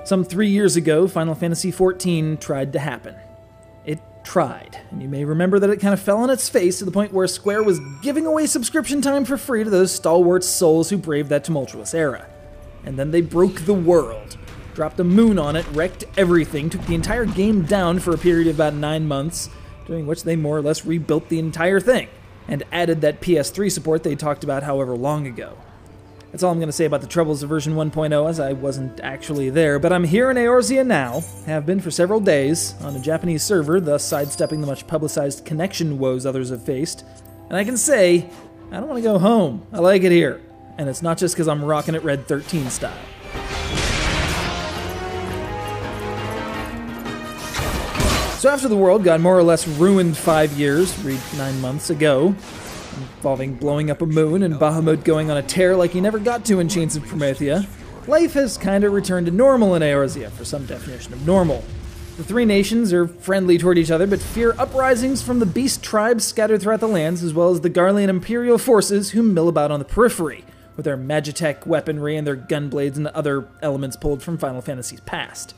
Some 3 years ago, Final Fantasy XIV tried to happen. It tried, and you may remember that it kind of fell on its face to the point where Square was giving away subscription time for free to those stalwart souls who braved that tumultuous era. And then they broke the world, dropped a moon on it, wrecked everything, took the entire game down for a period of about 9 months, during which they more or less rebuilt the entire thing, and added that PS3 support they talked about however long ago. That's all I'm going to say about the troubles of version 1.0, as I wasn't actually there, but I'm here in Eorzea now, have been for several days, on a Japanese server, thus sidestepping the much publicized connection woes others have faced, and I can say, I don't want to go home. I like it here, and it's not just because I'm rocking it Red 13 style. So after the world got more or less ruined 5 years, read 9 months ago, involving blowing up a moon and Bahamut going on a tear like he never got to in Chains of Promethea, life has kinda returned to normal in Eorzea, for some definition of normal. The three nations are friendly toward each other, but fear uprisings from the beast tribes scattered throughout the lands, as well as the Garlean Imperial forces who mill about on the periphery, with their Magitech weaponry and their gunblades and other elements pulled from Final Fantasy's past.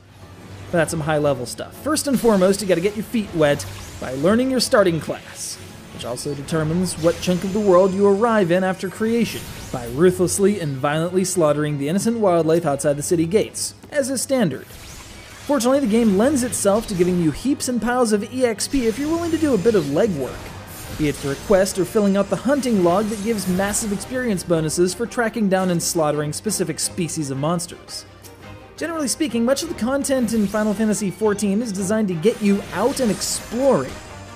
But that's some high-level stuff. First and foremost, you gotta get your feet wet by learning your starting class, which also determines what chunk of the world you arrive in after creation, by ruthlessly and violently slaughtering the innocent wildlife outside the city gates, as is standard. Fortunately, the game lends itself to giving you heaps and piles of EXP if you're willing to do a bit of legwork, be it for a quest or filling out the hunting log that gives massive experience bonuses for tracking down and slaughtering specific species of monsters. Generally speaking, much of the content in Final Fantasy XIV is designed to get you out and exploring,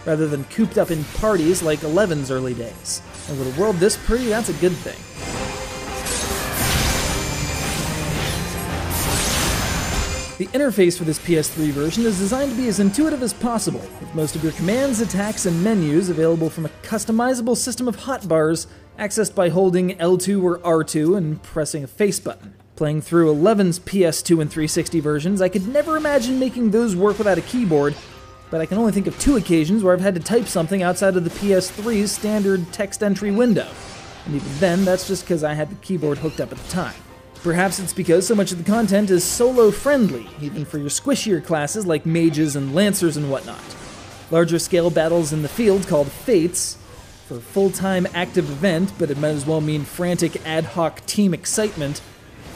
rather than cooped up in parties like 11's early days. And with a world this pretty, that's a good thing. The interface for this PS3 version is designed to be as intuitive as possible, with most of your commands, attacks, and menus available from a customizable system of hotbars accessed by holding L2 or R2 and pressing a face button. Playing through 11's PS2 and 360 versions, I could never imagine making those work without a keyboard, but I can only think of 2 occasions where I've had to type something outside of the PS3's standard text entry window. And even then, that's just because I had the keyboard hooked up at the time. Perhaps it's because so much of the content is solo-friendly, even for your squishier classes like mages and lancers and whatnot. Larger scale battles in the field called Fates, for full-time active event, but it might as well mean frantic ad hoc team excitement,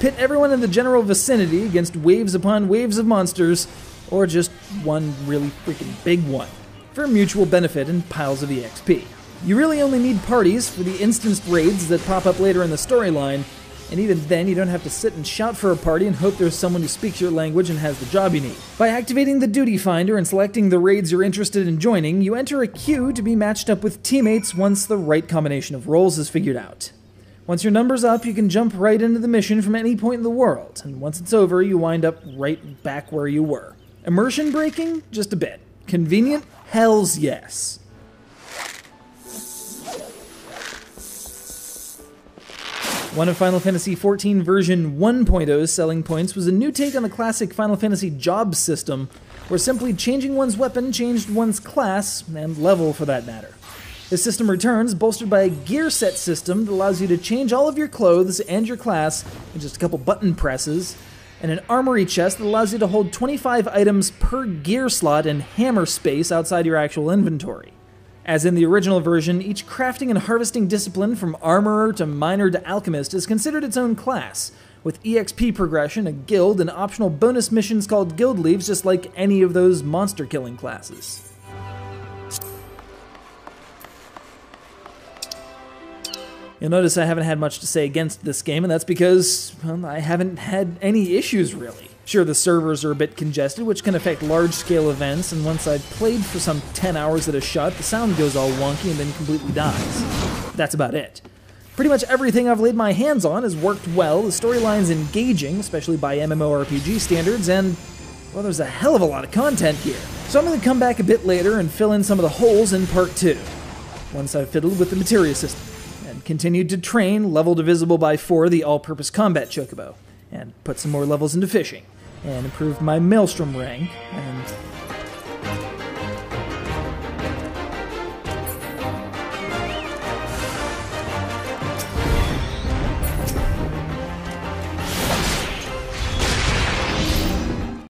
pit everyone in the general vicinity against waves upon waves of monsters, or just one really freaking big one, for mutual benefit and piles of EXP. You really only need parties for the instanced raids that pop up later in the storyline, and even then you don't have to sit and shout for a party and hope there's someone who speaks your language and has the job you need. By activating the duty finder and selecting the raids you're interested in joining, you enter a queue to be matched up with teammates once the right combination of roles is figured out. Once your number's up, you can jump right into the mission from any point in the world, and once it's over, you wind up right back where you were. Immersion breaking? Just a bit. Convenient? Hells yes. One of Final Fantasy XIV version 1.0's selling points was a new take on the classic Final Fantasy job system, where simply changing one's weapon changed one's class, and level for that matter. This system returns bolstered by a gear set system that allows you to change all of your clothes and your class in just a couple button presses, and an armory chest that allows you to hold 25 items per gear slot and hammer space outside your actual inventory. As in the original version, each crafting and harvesting discipline from armorer to miner to alchemist is considered its own class, with EXP progression, a guild, and optional bonus missions called guild leaves just like any of those monster killing classes. You'll notice I haven't had much to say against this game, and that's because, well, I haven't had any issues, really. Sure, the servers are a bit congested, which can affect large-scale events, and once I've played for some 10 hours at a shot, the sound goes all wonky and then completely dies. That's about it. Pretty much everything I've laid my hands on has worked well, the storyline's engaging, especially by MMORPG standards, and, well, there's a hell of a lot of content here. So I'm going to come back a bit later and fill in some of the holes in Part 2, once I've fiddled with the materia system, and continued to train, level divisible by 4 the all-purpose combat chocobo, and put some more levels into fishing, and improved my maelstrom rank, and